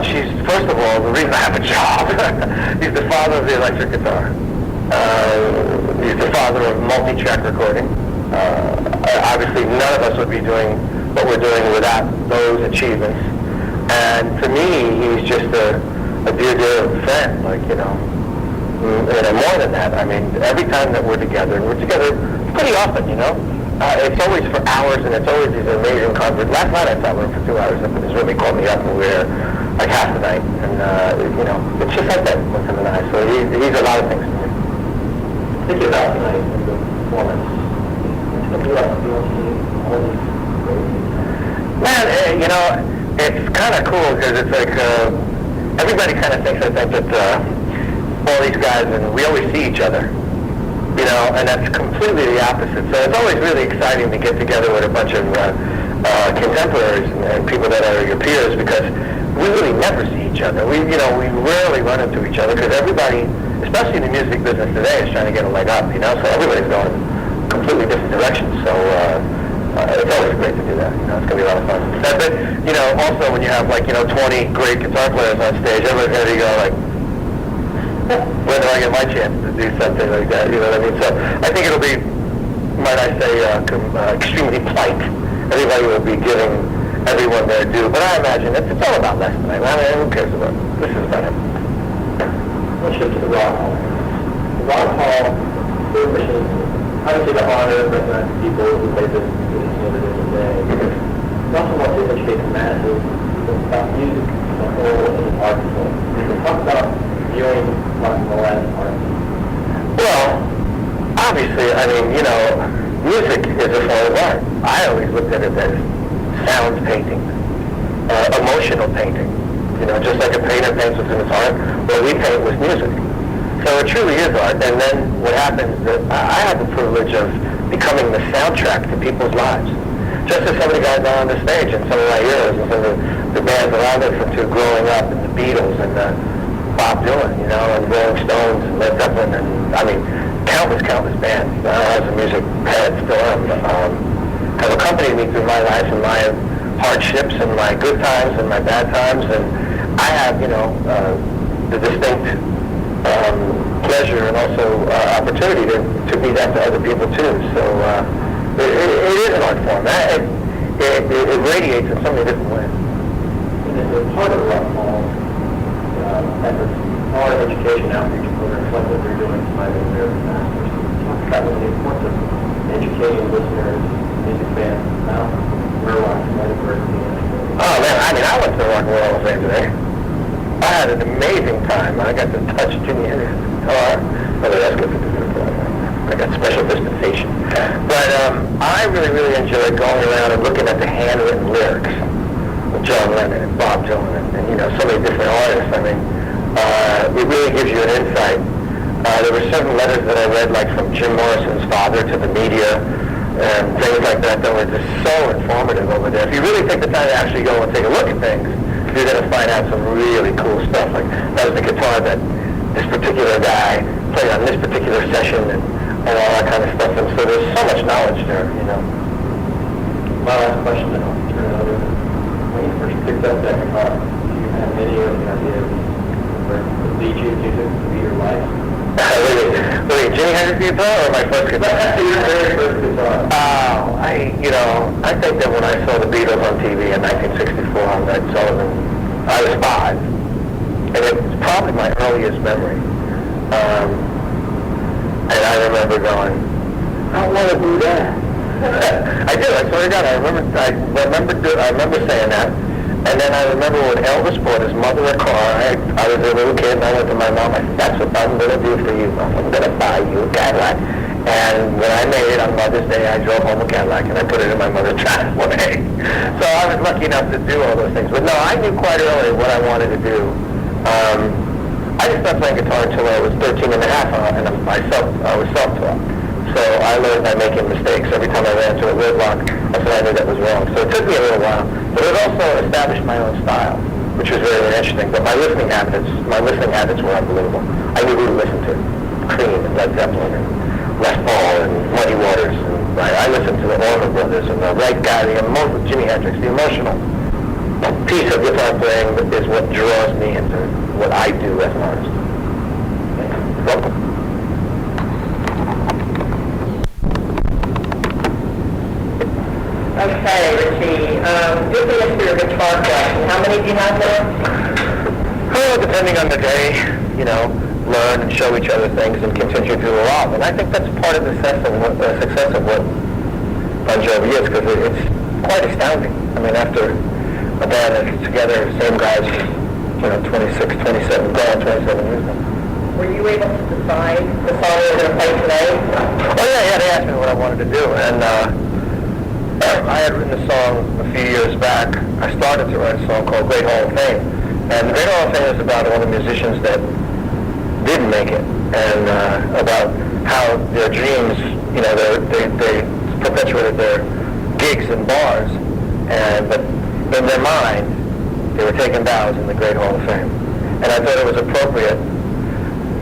she's, first of all, the reason I have a job. He's the father of the electric guitar. He's the father of multi-track recording. Obviously, none of us would be doing what we're doing without those achievements. And to me, he's just a dear, dear friend, like, more than that. I mean, every time that we're together, and we're together pretty often, it's always for hours, and it's always these amazing concerts. Last night I sat with him for 2 hours up in his room. He called me up, and we were like half the night. And, it's just like that with him and I. So he's a lot of things to me. Thinking about tonight and the performance, it's going to be like all these Man, it's kind of cool because it's like everybody kind of thinks, I think, that all these guys, and we always see each other. And that's completely the opposite. So it's always really exciting to get together with a bunch of contemporaries and people that are your peers, because we really never see each other. We rarely run into each other because everybody, especially in the music business today, is trying to get a leg up. So everybody's going completely different directions. So it's always great to do that. It's going to be a lot of fun. But also when you have 20 great guitar players on stage, everybody's going to go like, when do I get my chance to do something like that? You know what I mean? So I think it'll be, might I say, extremely polite. Everybody will be giving everyone their due. But I imagine it's all about Les tonight. I mean, who cares about it? This is about him. Let's shift to the Rock Hall. The Rock Hall, which is obviously the honor of representing people who play this music every day. We also want to educate the masses about music as a whole and an art form. We can talk about viewing rock and roll as art. Well, obviously, I mean, music is a form of art. I always looked at it as sound painting, emotional painting. Just like a painter paints within his art, what we paint with music. So it truly is art. And then what happens is that I have the privilege of becoming the soundtrack to people's lives. Just as some of the guys on the stage and some of my heroes and some of the bands that I listened to growing up, and the Beatles and Bob Dylan, and Rolling Stones and Led Zeppelin, and I mean, countless bands. I was a music head, still am. Have accompanied me through my life and my hardships and my good times and my bad times, and I have, the distinct pleasure and also opportunity to be that to other people too. So it is an art form. It radiates in so many different ways. And as part of the Rock Hall efforts, our education outreach programs, like what they're doing tonight in their masters, talk about the importance of educating listeners, music fans, about where rock might have heard. Oh man, I mean, I went to the Rock and Roll Hall of Fame today. I had an amazing time. I got to touch Jimi Hendrix's guitar. That's good. I got special dispensation. But I really, really enjoyed going around and looking at the handwritten lyrics of John Lennon and Bob Dylan and so many different artists. I mean, it really gives you an insight. There were certain letters that I read, like from Jim Morrison's father to the media, and things like that were just so informative over there. If you really take the time to actually go and take a look at things, you're going to find out some really cool stuff. Like, that was the guitar that this particular guy played on this particular session and all that kind of stuff. And so there's so much knowledge there, My last question, then I'll turn it over. When you first picked up that guitar, do you have any idea of where it lead you to be your life? Wait, Jimi Hendrix guitar or my first guitar? Your very first guitar. I think that when I saw the Beatles on TV in 1964 on Ed Sullivan, I was 5. And it was probably my earliest memory. And I remember going, I want to do that. I do, I swear to God, I remember saying that. And then I remember when Elvis bought his mother a car. I was a little kid, and I went to my mom. I said, "That's what I'm going to do for you, Mom. I'm going to buy you a Cadillac." And when I made it on Mother's Day, I drove home a Cadillac, and I put it in my mother's driveway. So I was lucky enough to do all those things. But no, I knew quite early what I wanted to do. I didn't start playing guitar until I was 13 and a half, and I was self-taught. So I learned by making mistakes. Every time I ran into a roadblock, I said I knew that was wrong. So it took me a little while. But it also established my own style, which was very, very interesting. But my listening habits were unbelievable. I knew who to listen to. Cream and Led Zeppelin and Les Paul and Muddy Waters. And I listened to the Allman Brothers and the Right Guy, Jimi Hendrix, the emotional piece of guitar playing is what draws me into what I do as an artist. Welcome. Okay, Richie, give me a your guitar collection. How many do you have there? Oh, depending on the day, learn and show each other things and continue to evolve. And I think that's part of the success of what Bon Jovi is, because it's quite astounding. I mean, after a band that's together, same guys, 26, 27, going on 27 years now. Were you able to decide the song you were going to play today? Oh, yeah, they asked me what I wanted to do, and I had written a song a few years back. I started to write a song called Great Hall of Fame, and the Great Hall of Fame is about all the musicians that didn't make it, and about how their dreams, they perpetuated their gigs in bars, but in their mind, they were taking bows in the Great Hall of Fame. And I thought it was appropriate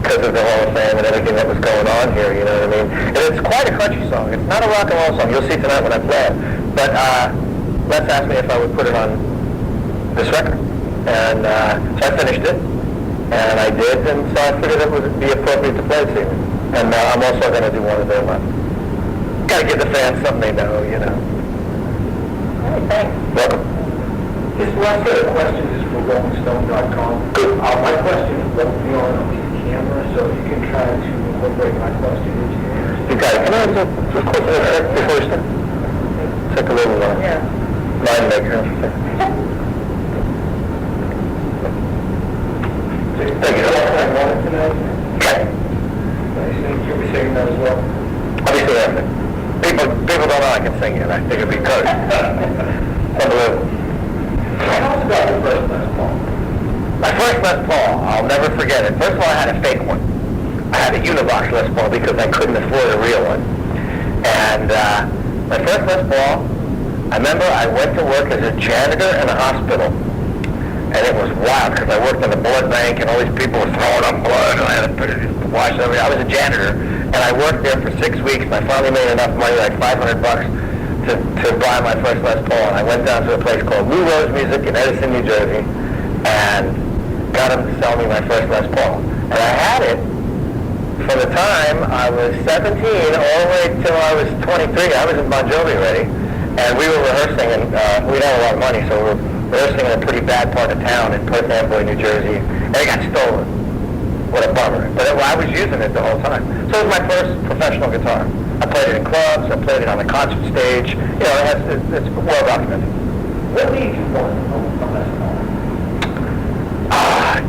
because of the Hall of Fame and everything that was going on here, you know what I mean? And it's quite a country song. It's not a rock and roll song. You'll see tonight when I play it. But Les asked me if I would put it on this record. And so I finished it. And I did, and so I figured it would be appropriate to play this evening. And I'm also going to do one of their ones. Got to give the fans something they know, All right, thanks. Welcome. This last set of questions is for RollingStone.com. Good. My question won't be on the camera, so if you can try to incorporate my question into your answer. You got it. Can I just quickly before we start? Take a little Yeah. mind maker. Thank you. I wanted tonight. Okay. You'll be singing that as well. I'll be singing it. People don't know I can sing it. I think it'd be good. Unbelievable. Tell us about your first Les Paul. My first Les Paul, I'll never forget it. First of all, I had a fake one. I had a Univox Les Paul because I couldn't afford a real one. And my first Les Paul, I remember I went to work as a janitor in a hospital. And it was wild because I worked in the blood bank and all these people were throwing up blood and I had to put it wash it. I was a janitor and I worked there for 6 weeks and I finally made enough money, like $500 to buy my first Les Paul. And I went down to a place called Blue Rose Music in Edison, New Jersey and got them to sell me my first Les Paul. And I had it from the time I was 17 all the way till I was 23. I was in Bon Jovi already. And we were rehearsing and we didn't have a lot of money, so we were rehearsing in a pretty bad part of town in Port Amboy, New Jersey, and it got stolen. What a bummer. But I was using it the whole time. So it was my first professional guitar. I played it in clubs, I played it on the concert stage. It's well documented. What made you want a Les Paul?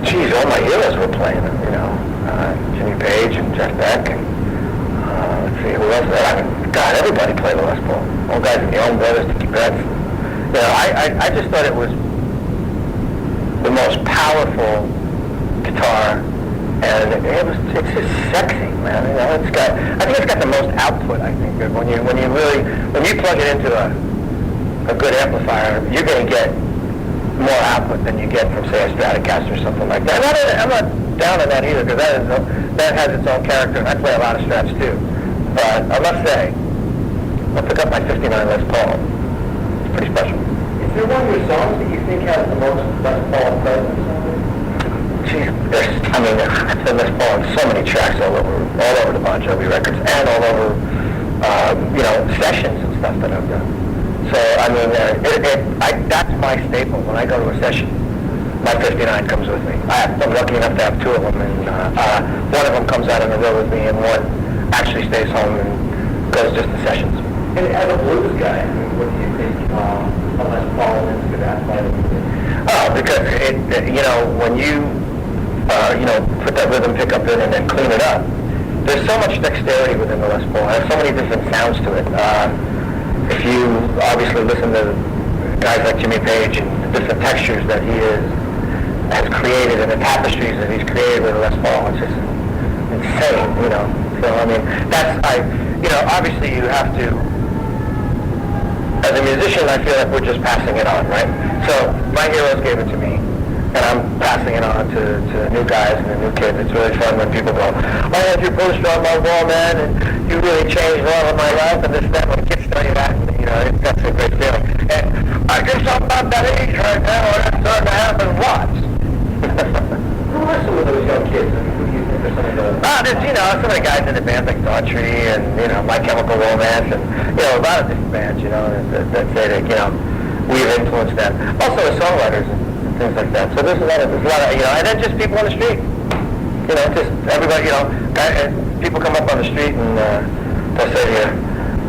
Geez, all my heroes were playing it, Jimmy Page and Jeff Beck and let's see, who else? God, everybody played the Les Paul. All guys in the Elm Brothers, Dickie Betts. I just thought it was the most powerful guitar, and it's just sexy, man. I think it's got the most output. I think when you plug it into a good amplifier, you're going to get more output than you get from, say, a Stratocaster or something like that. I'm not down on that either, because that has its own character, and I play a lot of Strats too. But I must say, I pick up my '59 Les Paul. It's pretty special. Is there one of your songs that you think has the most Les Paul presence on it? Geez, I've said Les Paul on so many tracks all over the Bon Jovi records, and all over, sessions and stuff that I've done. So, that's my staple. When I go to a session, my '59 comes with me. I'm lucky enough to have two of them, and one of them comes out on the road with me, and one actually stays home and goes just to sessions. And as a blues guy, what do you think a Les Paul is to that part of it? Oh, because when you put that rhythm pickup in and then clean it up, there's so much dexterity within the Les Paul. There's so many different sounds to it. If you obviously listen to guys like Jimmy Page and the different textures that he has created and the tapestries that he's created with the Les Paul, it's just insane, So obviously you have to. As a musician, I feel like we're just passing it on, right? So my heroes gave it to me, and I'm passing it on to new guys and the new kids. It's really fun when people go, I had your poster on my wall, man, and you really changed a lot of my life, and this, that, when kids tell you that, and You know, that's a great feeling. And I guess I'm about that age right now where that's starting to happen lots. Who are some of those young kids? I mean, who do you think are some of the... There's, you know, some of the guys in the bands like Daughtry and, you know, My Chemical Romance and, you know, a lot of different bands, you know, that say that, you know, we've influenced them. Also the songwriters and things like that. So there's a lot of, you know, and then just people on the street. You know, just everybody, you know, people come up on the street and they'll say to you,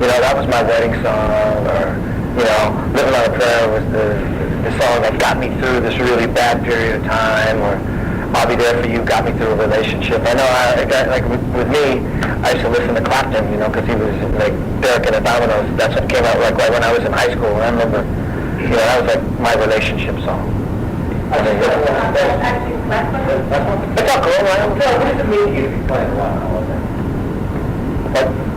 you know, that was my wedding song, or, you know, Living on a Prayer was the song that got me through this really bad period of time, or I'll Be There For You got me through a relationship. I know, like with me, I used to listen to Clapton, you know, because he was like Derek and the Dominoes. That's what came out like right when I was in high school. And I remember, you know, that was like my relationship song. I mean, it's all cool, right? What does it mean to you to be playing a rock and roll?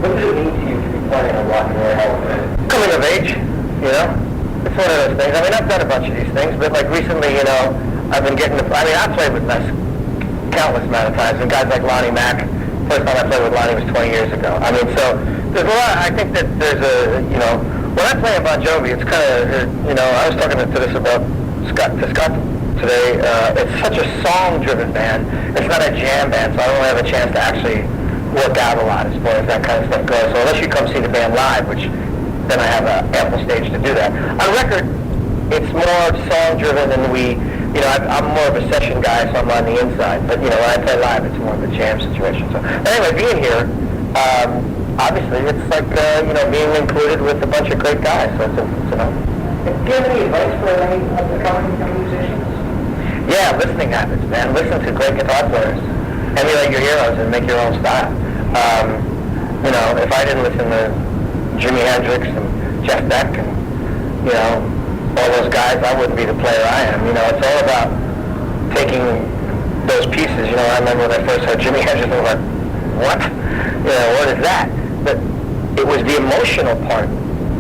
What does it mean to you to be playing a rock and roll? Coming of age, you know? It's one of those things. I mean, I've done a bunch of these things, but like recently, you know, I've been getting I played with Les countless amount of times, and guys like Lonnie Mack, first time I played with Lonnie was 20 years ago. I mean, so there's a lot, I think that there's a, you know, when I play in Bon Jovi, it's kind of, you know, I was talking to this about Scott today. It's such a song-driven band. It's not a jam band, so I don't really have a chance to actually work out a lot as far as that kind of stuff goes. So unless you come see the band live, which then I have an ample stage to do that. On record, it's more song-driven than you know, I'm more of a session guy, so I'm on the inside. But, you know, when I play live, it's more of a jam situation. So anyway, being here, obviously, it's like, you know, being included with a bunch of great guys. So it's an honor. Do you have any advice for any of the coming musicians? Yeah, listening habits, man. Listen to great guitar players. Emulate your heroes and make your own style. You know, if I didn't listen to Jimi Hendrix and Jeff Beck and, you know, all those guys, I wouldn't be the player I am. You know, it's all about taking those pieces. You know, I remember when I first heard Jimi Hendrix, I was like, what? You know, what is that? But it was the emotional part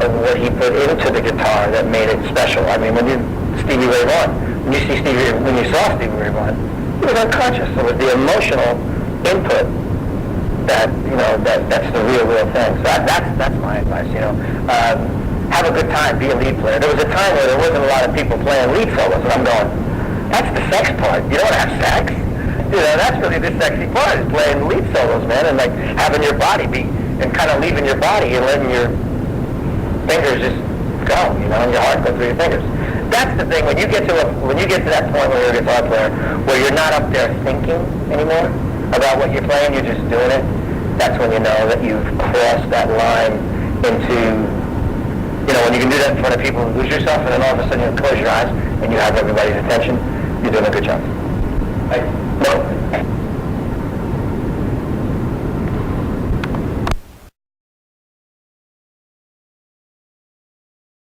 of what he put into the guitar that made it special. I mean, when you saw Stevie Ray Vaughan, he was unconscious. It was the emotional input that, you know, that's the real thing. So that's my advice, you know. Have a good time, be a lead player. There was a time where there wasn't a lot of people playing lead solos, and I'm going, that's the sex part. You don't have sex. You know, that's really the sexy part, is playing lead solos, man, and like having your body and kind of leaving your body and letting your fingers just go, you know, and your heart go through your fingers. That's the thing, when you get to that point where you're a guitar player, where you're not up there thinking anymore about what you're playing, you're just doing it, that's when you know that you've crossed that line into, you know, when you can do that in front of people and lose yourself, and then all of a sudden you close your eyes and you have everybody's attention, you're doing a good job. No.